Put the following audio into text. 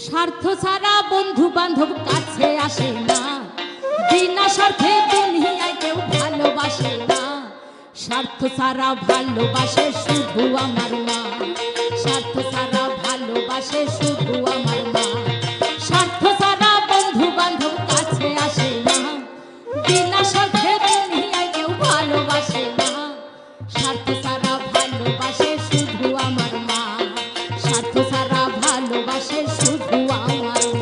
স্বার্থ ছাড়া বন্ধু বান্ধব কাছে আসে না, বিনা স্বার্থে দুনিয়ায় কেউ ভালোবাসে না। স্বার্থ ছাড়া ভালোবাসে শুধু আমার মা, স্বার্থ ছাড়া ভালোবাসে শুধু আমার মা। স্বার্থ ছাড়া বন্ধু বান্ধব কাছে আসে না, বিনা স্বার্থে দুনিয়ায় কেউ ভালোবাসে না। স্বার্থ ছাড়া ভালোবাসে শুধু আমার মা, স্বার্থ ছাড়া ভালোবাসে শুধু আমার মা।